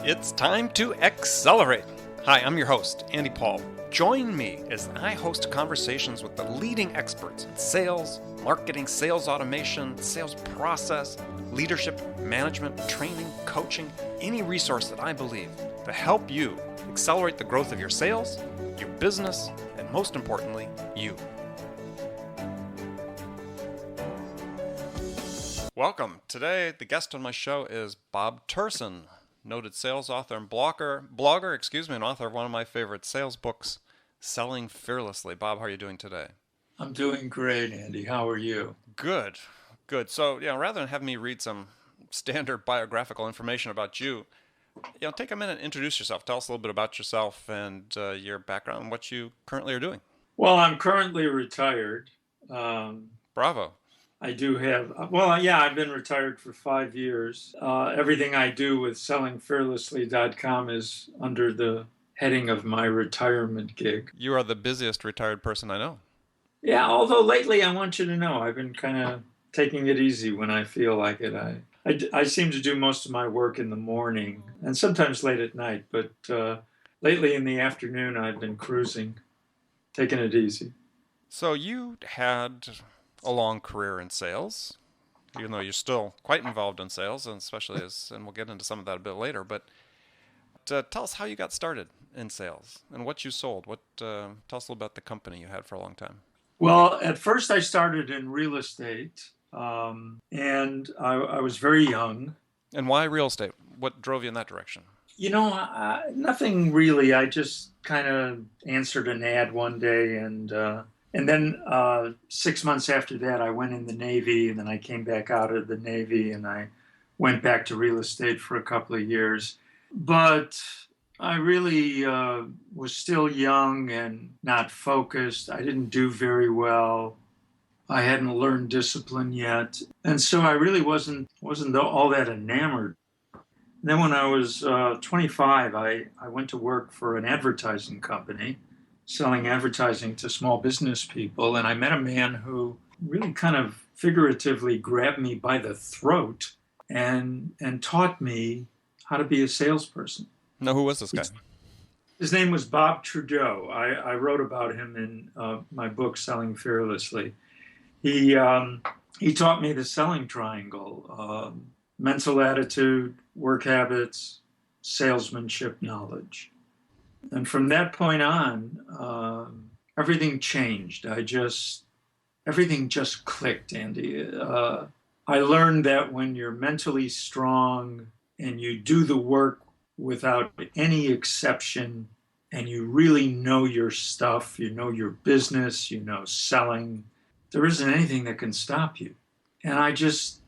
It's time to accelerate. Hi, I'm your host, Andy Paul. Join me as I host conversations with the leading experts in sales, marketing, sales automation, sales process, leadership, management, training, coaching, any resource that I believe to help you accelerate the growth of your sales, your business, and most importantly, you. Welcome. Today, the guest on my show is Bob Terson, noted sales author and blogger, and author of one of my favorite sales books, Selling Fearlessly. Bob, how are you doing today? I'm doing great, Andy. How are you? Good. So, rather than have me read some standard biographical information about you, take a minute and introduce yourself. Tell us a little bit about yourself and your background and what you currently are doing. Well, I'm currently retired. Bravo. I do have, I've been retired for 5 years. Everything I do with sellingfearlessly.com is under the heading of my retirement gig. You are the busiest retired person I know. Yeah, although lately I want you to know I've been kind of taking it easy when I feel like it. I seem to do most of my work in the morning and sometimes late at night, but lately in the afternoon I've been cruising, taking it easy. So you had a long career in sales, even though you're still quite involved in sales, and and we'll get into some of that a bit later. But tell us how you got started in sales and what you sold. Tell us a little about the company you had for a long time. Well, at first I started in real estate, and I was very young. And why real estate? What drove you in that direction? Nothing really. I just kind of answered an ad one day, and then 6 months after that, I went in the Navy, and then I came back out of the Navy, and I went back to real estate for a couple of years. But I really was still young and not focused. I didn't do very well. I hadn't learned discipline yet, and so I really wasn't all that enamored. Then when I was 25, I went to work for an advertising company, selling advertising to small business people, and I met a man who really kind of figuratively grabbed me by the throat and taught me how to be a salesperson. No, who was this guy? His name was Bob Trudeau. I wrote about him in my book, Selling Fearlessly. He taught me the selling triangle, mental attitude, work habits, salesmanship knowledge. And from that point on, everything changed. Everything just clicked, Andy. I learned that when you're mentally strong and you do the work without any exception, and you really know your stuff, you know your business, you know selling, there isn't anything that can stop you. And I just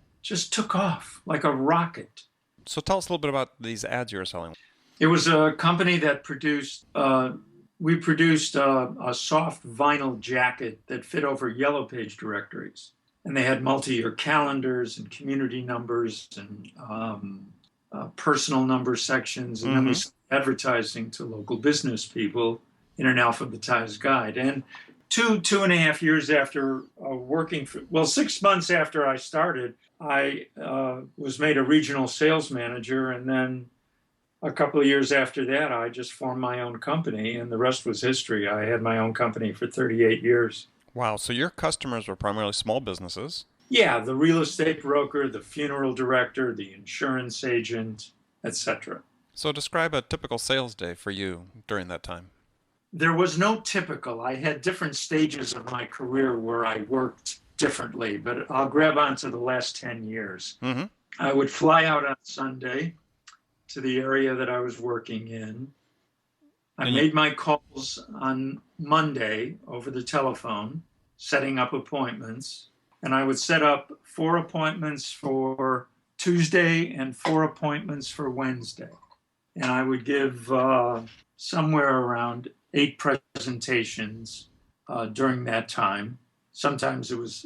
took off like a rocket. So tell us a little bit about these ads you were selling. It was a company that we produced a soft vinyl jacket that fit over yellow page directories. And they had multi-year calendars and community numbers and personal number sections. And then we started advertising to local business people in an alphabetized guide. And two and a half years after 6 months after I started, I was made a regional sales manager, and then a couple of years after that, I just formed my own company, and the rest was history. I had my own company for 38 years. Wow, so your customers were primarily small businesses? Yeah, the real estate broker, the funeral director, the insurance agent, etc. So describe a typical sales day for you during that time. There was no typical. I had different stages of my career where I worked differently, but I'll grab onto the last 10 years. I would fly out on Sunday to the area that I was working in. I made my calls on Monday over the telephone, setting up appointments, and I would set up 4 appointments for Tuesday and 4 appointments for Wednesday. And I would give somewhere around 8 presentations during that time. Sometimes it was,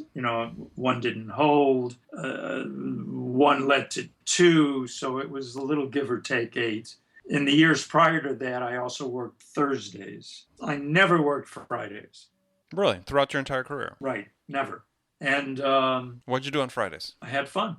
one didn't hold, one led to 2, so it was a little give or take 8. In the years prior to that, I also worked Thursdays. I never worked Fridays. Really? Throughout your entire career? Right, never. And what'd you do on Fridays? I had fun.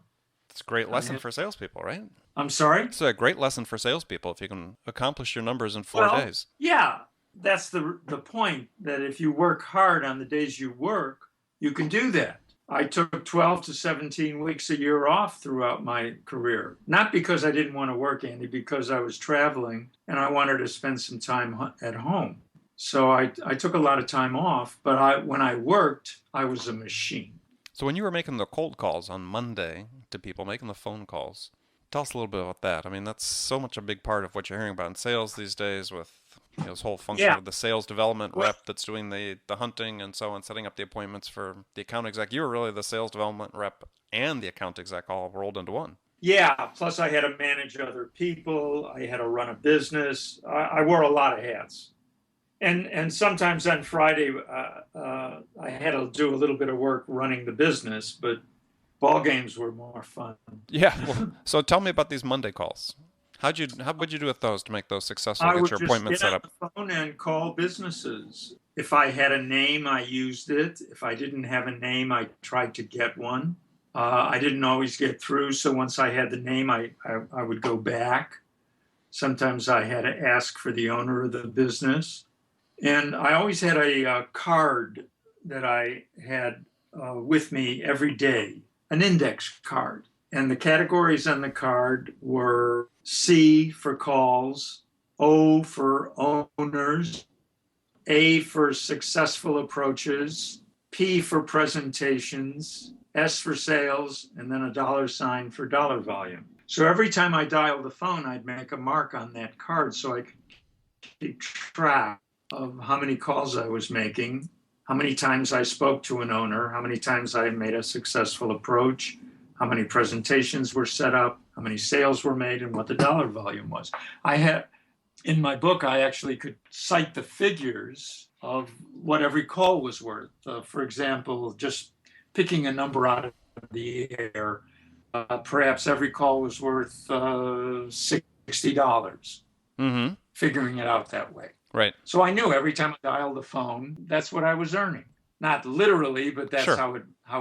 It's a great lesson for salespeople, right? I'm sorry? It's a great lesson for salespeople if you can accomplish your numbers in 4 days. Yeah, that's the point, that if you work hard on the days you work, you can do that. I took 12 to 17 weeks a year off throughout my career. Not because I didn't want to work, Andy, because I was traveling and I wanted to spend some time at home. So I took a lot of time off, but when I worked, I was a machine. So when you were making the cold calls on Monday to people, making the phone calls, tell us a little bit about that. I mean, that's so much a big part of what you're hearing about in sales these days with this whole function of the sales development rep that's doing the hunting and so on, setting up the appointments for the account exec. You were really the sales development rep and the account exec all rolled into one. Yeah, plus I had to manage other people. I had to run a business. I wore a lot of hats. And sometimes on Friday, I had to do a little bit of work running the business, but ball games were more fun. Yeah. Well, so tell me about these Monday calls. How would you do with those to make those successful? I Get would your just appointment get set on up. the phone and call businesses. If I had a name, I used it. If I didn't have a name, I tried to get one. I didn't always get through, so once I had the name, I would go back. Sometimes I had to ask for the owner of the business. And I always had a card that I had with me every day, an index card. And the categories on the card were C for calls, O for owners, A for successful approaches, P for presentations, S for sales, and then a $ for dollar volume. So every time I dialed the phone, I'd make a mark on that card so I could keep track of how many calls I was making, how many times I spoke to an owner, how many times I made a successful approach, how many presentations were set up, how many sales were made, and what the dollar volume was. In my book, I actually could cite the figures of what every call was worth. For example, just picking a number out of the air, perhaps every call was worth $60, figuring it out that way. Right. So I knew every time I dialed the phone, that's what I was earning. Not literally, but that's how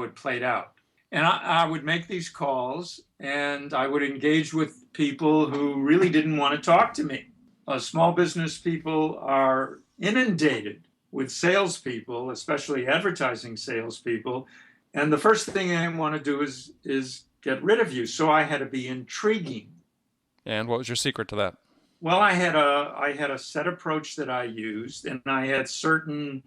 it played out. And I would make these calls and I would engage with people who really didn't want to talk to me. Small business people are inundated with salespeople, especially advertising salespeople. And the first thing they want to do is get rid of you. So I had to be intriguing. And what was your secret to that? Well, I had a set approach that I used, and I had certain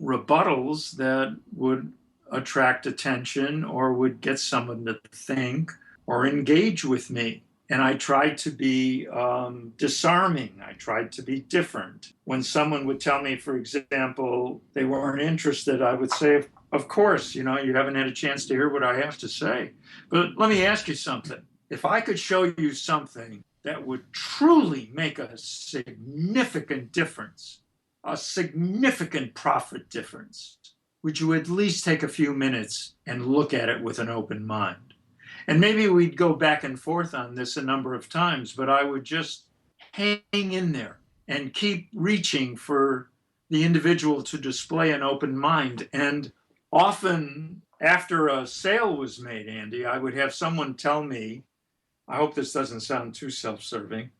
rebuttals that would attract attention or would get someone to think or engage with me. And I tried to be disarming. I tried to be different. When someone would tell me, for example, they weren't interested, I would say, of course, you haven't had a chance to hear what I have to say. But let me ask you something. If I could show you something that would truly make a significant difference, a significant profit difference, would you at least take a few minutes and look at it with an open mind? And maybe we'd go back and forth on this a number of times, but I would just hang in there and keep reaching for the individual to display an open mind. And often after a sale was made, Andy, I would have someone tell me, I hope this doesn't sound too self-serving,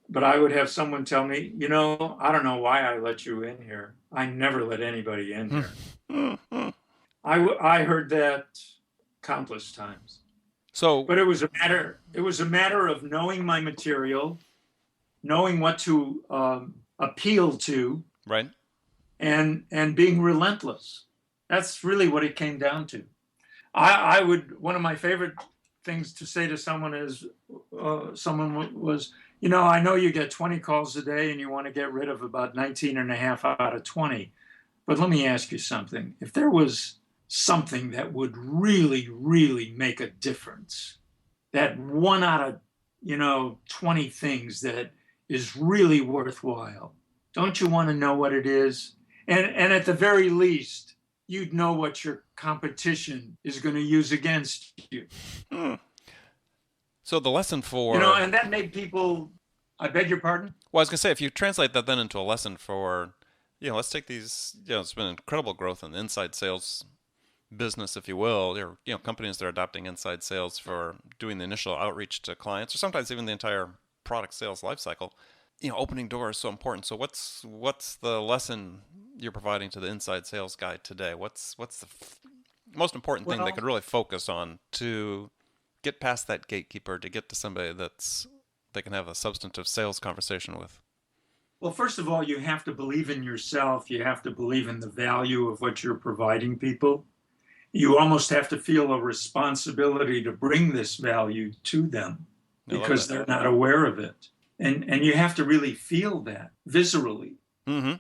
but I would have someone tell me, I don't know why I let you in here. I never let anybody in here. I heard that countless times. But it was a matter of knowing my material, knowing what to appeal to, right, and being relentless. That's really what it came down to. One of my favorite things to say to someone is, someone was, I know you get 20 calls a day and you want to get rid of about 19 and a half out of 20. But let me ask you something. If there was something that would really, really make a difference, that 1 out of, 20 things that is really worthwhile, don't you want to know what it is? And at the very least, you'd know what your competition is going to use against you. So the lesson for... and that made people... I beg your pardon? Well, I was going to say, if you translate that then into a lesson for, let's take these... it's been incredible growth in the inside sales business, if you will, or companies that are adopting inside sales for doing the initial outreach to clients, or sometimes even the entire product sales lifecycle. Opening doors is so important. So what's the lesson you're providing to the inside sales guy today? What's the most important thing they Well, could really focus on to get past that gatekeeper, to get to somebody they can have a substantive sales conversation with? well, first of all, you have to believe in yourself. You have to believe in the value of what you're providing people. You almost have to feel a responsibility to bring this value to them I love because that. they're not aware of it. And you have to really feel that viscerally. Mm-hmm.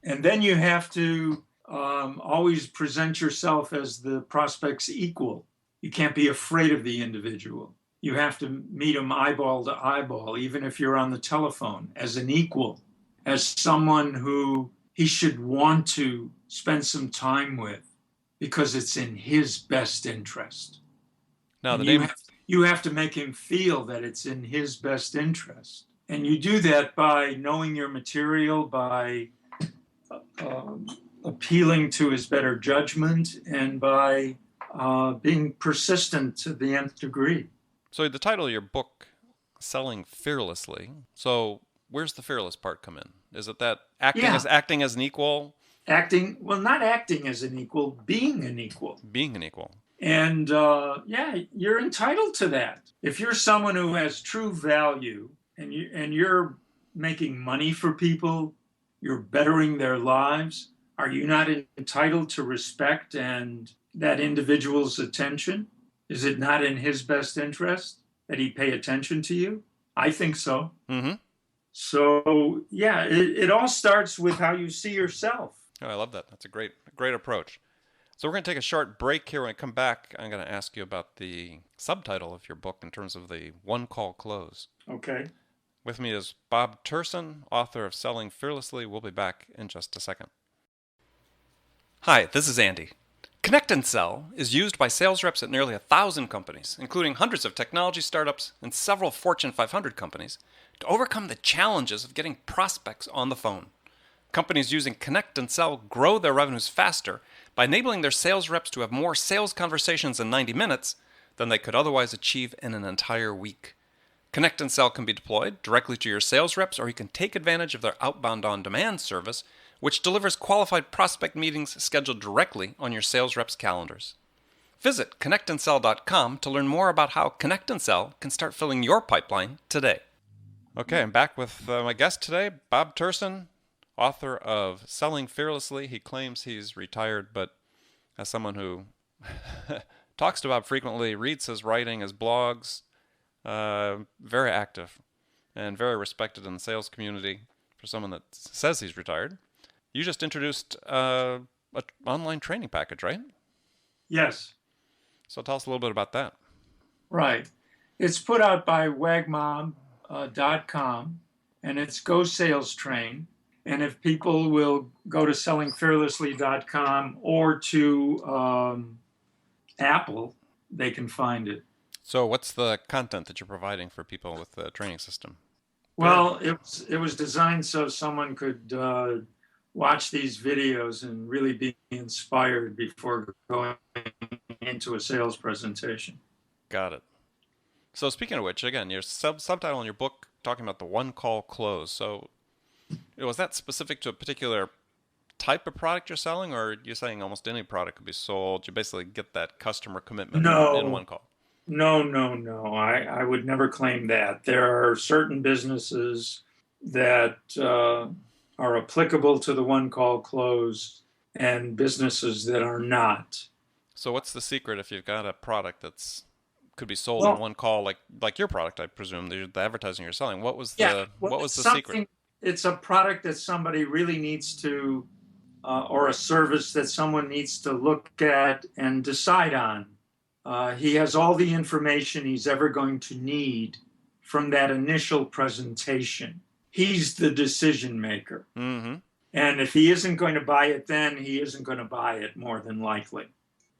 And then you have to always present yourself as the prospect's equal. You can't be afraid of the individual. You have to meet them eyeball to eyeball, even if you're on the telephone, as an equal, as someone who he should want to spend some time with because it's in his best interest. Now, And the name. you have to make him feel that it's in his best interest. And you do that by knowing your material, by appealing to his better judgment, and by being persistent to the nth degree. So the title of your book, Selling Fearlessly. So where's the fearless part come in? Is it that acting as an equal? Not acting as an equal, being an equal. Being an equal. And you're entitled to that. If you're someone who has true value and you're making money for people, you're bettering their lives, are you not entitled to respect and that individual's attention? Is it not in his best interest that he pay attention to you? I think so. Mm-hmm. So, yeah, it all starts with how you see yourself. Oh, I love that. That's a great approach. So we're going to take a short break here. When I come back, I'm going to ask you about the subtitle of your book in terms of the one-call close. Okay. With me is Bob Terson, author of Selling Fearlessly. We'll be back in just a second. Hi, this is Andy. Connect and Sell is used by sales reps at nearly 1,000 companies, including hundreds of technology startups and several Fortune 500 companies, to overcome the challenges of getting prospects on the phone. Companies using Connect and Sell grow their revenues faster by enabling their sales reps to have more sales conversations in 90 minutes than they could otherwise achieve in an entire week. Connect and Sell can be deployed directly to your sales reps, or you can take advantage of their outbound on-demand service, which delivers qualified prospect meetings scheduled directly on your sales reps' calendars. Visit connectandsell.com to learn more about how Connect and Sell can start filling your pipeline today. Okay, I'm back with my guest today, Bob Terson, author of Selling Fearlessly. He claims he's retired, but as someone who talks to Bob frequently, reads his writing, his blogs, very active and very respected in the sales community for someone that says he's retired. You just introduced an online training package, right? Yes. So tell us a little bit about that. Right. It's put out by wagmob.com, and it's Go Sales Train. And if people will go to sellingfearlessly.com or to Apple, they can find it. So what's the content that you're providing for people with the training system? Well, it was designed so someone could watch these videos and really be inspired before going into a sales presentation. Got it. So speaking of which, again, your subtitle in your book talking about the one-call close. So was that specific to a particular type of product you're selling, or are you saying almost any product could be sold? You basically get that customer commitment in one call. No. I would never claim that. There are certain businesses that are applicable to the one-call close and businesses that are not. So what's the secret if you've got a product that's could be sold in one call, like your product, I presume, the advertising you're selling? What was the secret? It's a product that somebody really needs to, or a service that someone needs to look at and decide on. He has all the information he's ever going to need from that initial presentation. He's the decision maker. Mm-hmm. And if he isn't going to buy it then, he isn't going to buy it more than likely.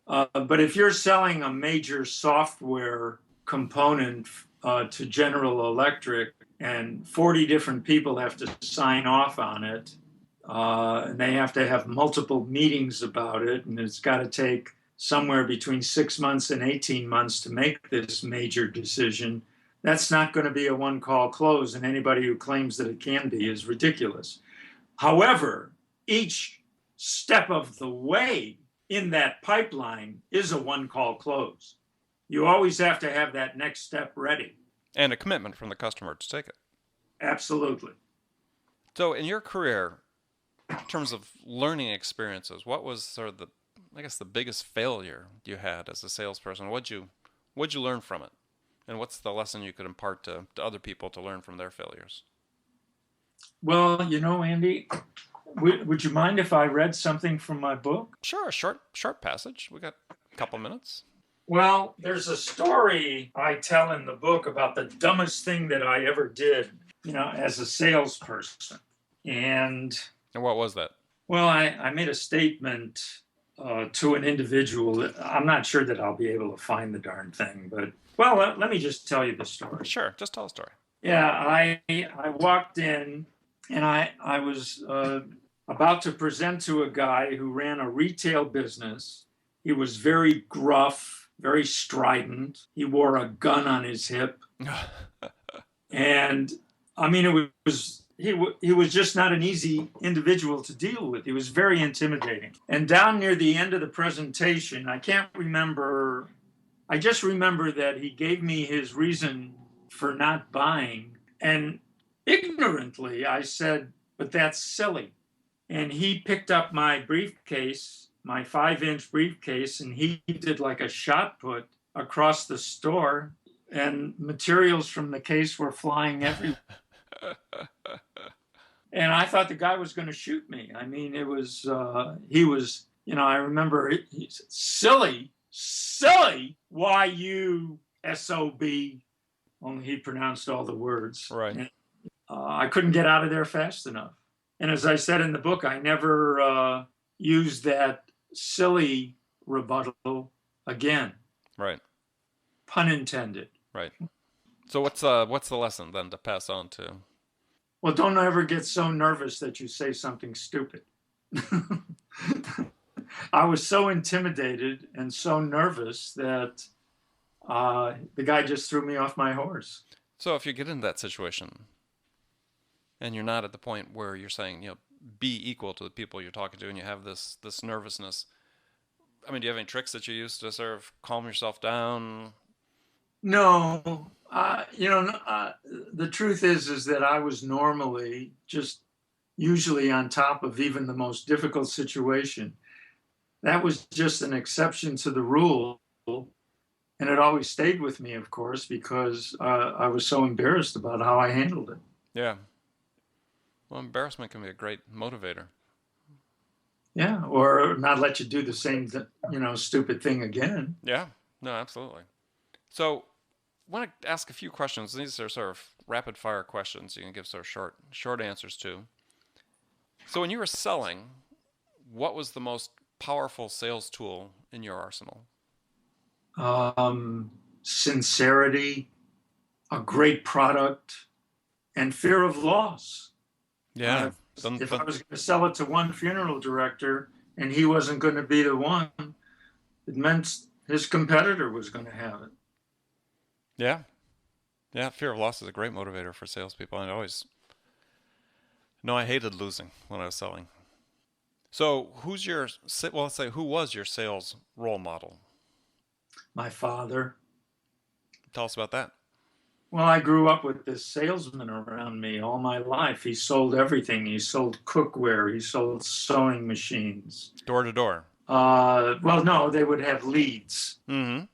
But if you're selling a major software component to General Electric and 40 different people have to sign off on it, and they have to have multiple meetings about it, and it's got to take somewhere between 6 months and 18 months to make this major decision, that's not going to be a one-call close, and anybody who claims that it can be is ridiculous. However, each step of the way in that pipeline is a one-call close. You always have to have that next step ready. And a commitment from the customer to take it. Absolutely. So in your career, in terms of learning experiences, what was sort of the biggest failure you had as a salesperson? What'd you learn from it? And what's the lesson you could impart to other people to learn from their failures? Well, Andy, would you mind if I read something from my book? Sure, a short passage. We got a couple minutes. Well, there's a story I tell in the book about the dumbest thing that I ever did, as a salesperson. And what was that? Well, I made a statement to an individual. I'm not sure that I'll be able to find the darn thing, but, well, let me just tell you the story. Sure, just tell a story. Yeah, I walked in, and I was about to present to a guy who ran a retail business. He was very gruff, very strident. He wore a gun on his hip. And, I mean, he was just not an easy individual to deal with. He was very intimidating. And down near the end of the presentation, I can't remember, I just remember that he gave me his reason for not buying. And ignorantly, I said, but that's silly. And he picked up my briefcase, my 5-inch briefcase, and he did like a shot put across the store, and materials from the case were flying everywhere. And I thought the guy was going to shoot me. I mean, he was, I remember he said, silly, why you S-O-B, only he pronounced all the words. Right. And, I couldn't get out of there fast enough. And as I said in the book, I never used that silly rebuttal again. Right. Pun intended. Right. So what's the lesson then to pass on to? Well, don't ever get so nervous that you say something stupid. I was so intimidated and so nervous that the guy just threw me off my horse. So if you get in that situation and you're not at the point where you're saying, be equal to the people you're talking to, and you have this nervousness, I mean, do you have any tricks that you use to sort of calm yourself down? No. The truth is that I was normally just usually on top of even the most difficult situation. That was just an exception to the rule. And it always stayed with me, of course, because I was so embarrassed about how I handled it. Yeah. Well, embarrassment can be a great motivator. Yeah, or not let you do the same, stupid thing again. Yeah, no, absolutely. So I want to ask a few questions. These are sort of rapid fire questions you can give sort of short answers to. So when you were selling, what was the most powerful sales tool in your arsenal? Sincerity, a great product, and fear of loss. Yeah. If I was going to sell it to one funeral director and he wasn't going to be the one, it meant his competitor was going to have it. Yeah. Yeah, fear of loss is a great motivator for salespeople. I hated losing when I was selling. So who was your sales role model? My father. Tell us about that. Well, I grew up with this salesman around me all my life. He sold everything. He sold cookware. He sold sewing machines. Door to door? Well, no, they would have leads from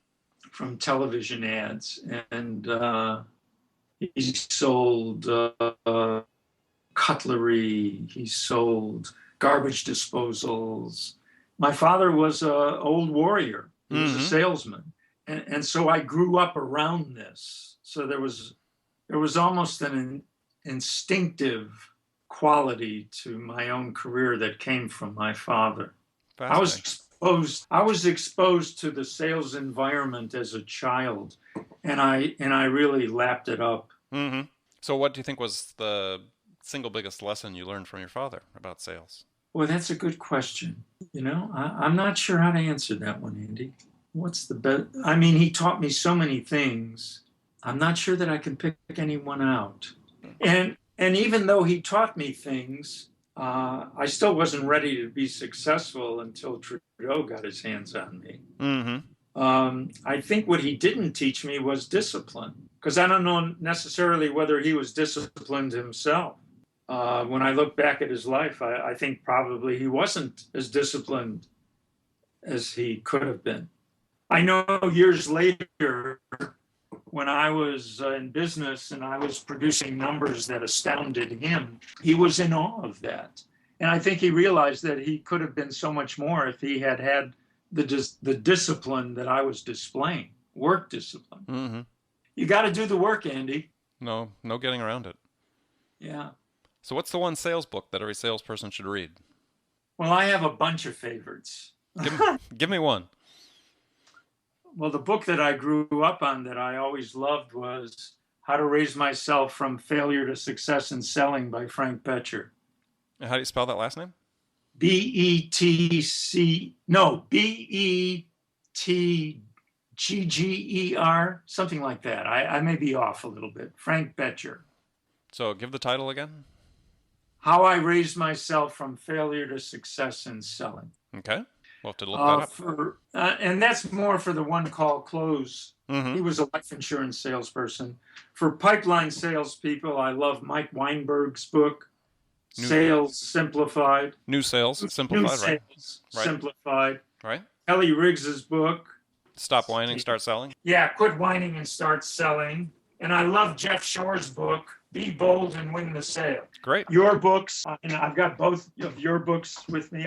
television ads. And he sold cutlery. He sold garbage disposals. My father was an old warrior. He was a salesman. And so I grew up around this. So there was almost an instinctive quality to my own career that came from my father. I was exposed to the sales environment as a child, and I really lapped it up. Mm-hmm. So what do you think was the single biggest lesson you learned from your father about sales? Well, that's a good question. I'm not sure how to answer that one, Andy. What's the best? I mean, he taught me so many things. I'm not sure that I can pick anyone out. And even though he taught me things, I still wasn't ready to be successful until Trudeau got his hands on me. I think what he didn't teach me was discipline, because I don't know necessarily whether he was disciplined himself. When I look back at his life, I think probably he wasn't as disciplined as he could have been. I know years later, when I was in business and I was producing numbers that astounded him, he was in awe of that. And I think he realized that he could have been so much more if he had had the discipline that I was displaying, work discipline. Mm-hmm. You got to do the work, Andy. No getting around it. Yeah. So what's the one sales book that every salesperson should read? Well, I have a bunch of favorites. Give me one. Well, the book that I grew up on that I always loved was How to Raise Myself from Failure to Success in Selling by Frank Betcher. And how do you spell that last name? Betgger, something like that. I may be off a little bit. Frank Betcher. So give the title again. How I Raised Myself from Failure to Success in Selling. Okay. We'll have to look that up. And that's more for the one call close. Mm-hmm. He was a life insurance salesperson. For pipeline salespeople, I love Mike Weinberg's book, Sales Simplified. New Sales Simplified, right? Simplified. Right. Kelly Riggs's book. Stop Whining, Start Selling. Yeah, Quit Whining and Start Selling. And I love Jeff Shore's book, Be Bold and Win the Sale. Great. Your books, and I've got both of your books with me.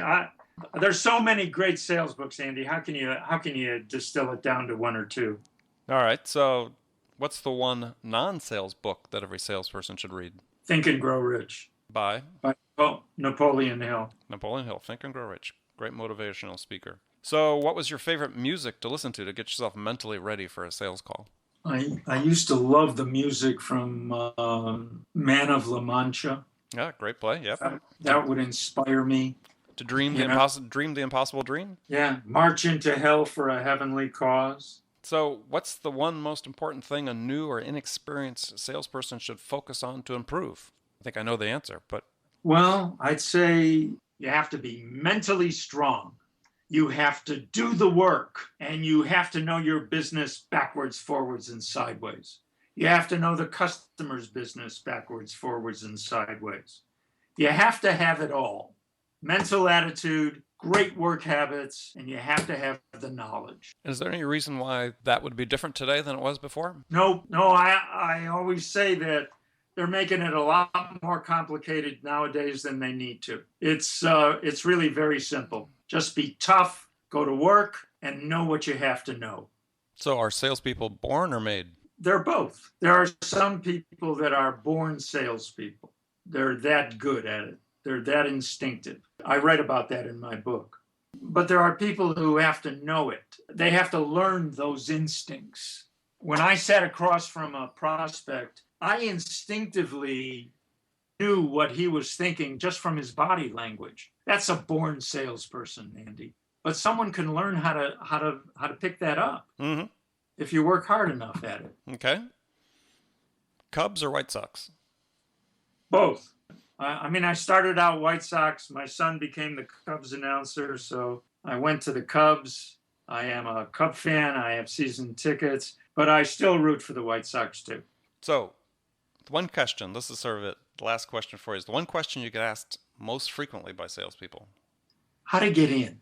There's so many great sales books, Andy. How can you distill it down to one or two? All right. So what's the one non-sales book that every salesperson should read? Think and Grow Rich. By Napoleon Hill. Napoleon Hill. Think and Grow Rich. Great motivational speaker. So what was your favorite music to listen to get yourself mentally ready for a sales call? I used to love the music from Man of La Mancha. Yeah, great play. Yep. That would inspire me. To dream the impossible dream? Yeah, march into hell for a heavenly cause. So what's the one most important thing a new or inexperienced salesperson should focus on to improve? I think I know the answer, but... Well, I'd say you have to be mentally strong. You have to do the work, and you have to know your business backwards, forwards, and sideways. You have to know the customer's business backwards, forwards, and sideways. You have to have it all. Mental attitude, great work habits, and you have to have the knowledge. Is there any reason why that would be different today than it was before? No, I always say that they're making it a lot more complicated nowadays than they need to. It's really very simple. Just be tough, go to work, and know what you have to know. So are salespeople born or made? They're both. There are some people that are born salespeople. They're that good at it. They're that instinctive. I write about that in my book. But there are people who have to know it. They have to learn those instincts. When I sat across from a prospect, I instinctively knew what he was thinking just from his body language. That's a born salesperson, Andy. But someone can learn how to pick that up if you work hard enough at it. Okay. Cubs or White Sox? Both. I started out White Sox. My son became the Cubs announcer, so I went to the Cubs. I am a Cub fan. I have season tickets, but I still root for the White Sox too. So, the one question, this is sort of it, the last question for you, is the one question you get asked most frequently by salespeople. How to get in.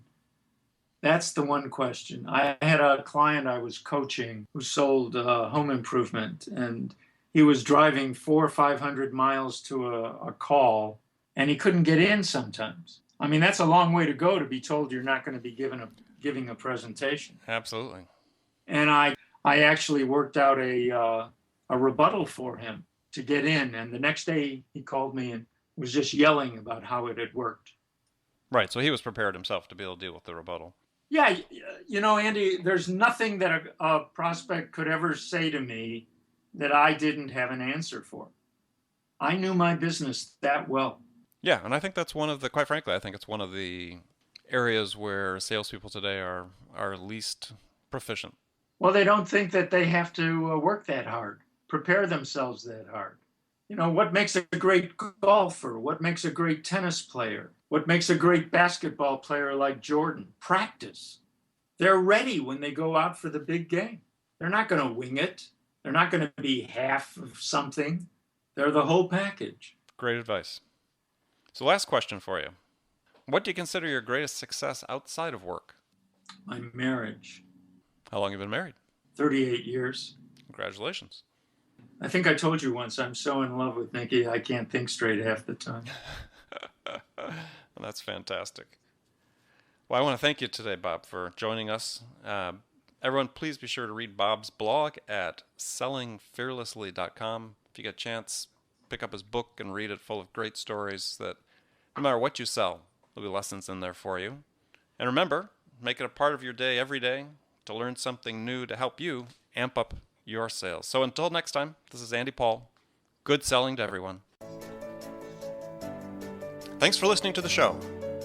That's the one question. I had a client I was coaching who sold home improvement, and he was driving 400 or 500 miles to a call, and he couldn't get in sometimes. I mean, that's a long way to go to be told you're not going to be giving a presentation. Absolutely. And I actually worked out a rebuttal for him to get in. And the next day he called me and was just yelling about how it had worked. Right. So he was prepared himself to be able to deal with the rebuttal. Yeah. Andy, there's nothing that a prospect could ever say to me that I didn't have an answer for. I knew my business that well. Yeah, and I think that's one of the, quite frankly, I think it's one of the areas where salespeople today are least proficient. Well, they don't think that they have to work that hard, prepare themselves that hard. You know, what makes a great golfer? What makes a great tennis player? What makes a great basketball player like Jordan? Practice. They're ready when they go out for the big game. They're not going to wing it. They're not going to be half of something. They're the whole package. Great advice. So last question for you. What do you consider your greatest success outside of work? My marriage. How long have you been married? 38 years. Congratulations. I think I told you once, I'm so in love with Nikki, I can't think straight half the time. Well, that's fantastic. Well, I want to thank you today, Bob, for joining us. Everyone, please be sure to read Bob's blog at sellingfearlessly.com. If you get a chance, pick up his book and read it, full of great stories that no matter what you sell, there'll be lessons in there for you. And remember, make it a part of your day every day to learn something new to help you amp up your sales. So until next time, this is Andy Paul. Good selling to everyone. Thanks for listening to the show.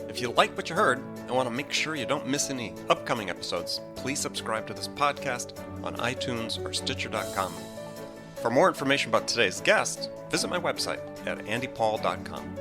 If you like what you heard and want to make sure you don't miss any upcoming episodes, please subscribe to this podcast on iTunes or Stitcher.com. For more information about today's guest, visit my website at andypaul.com.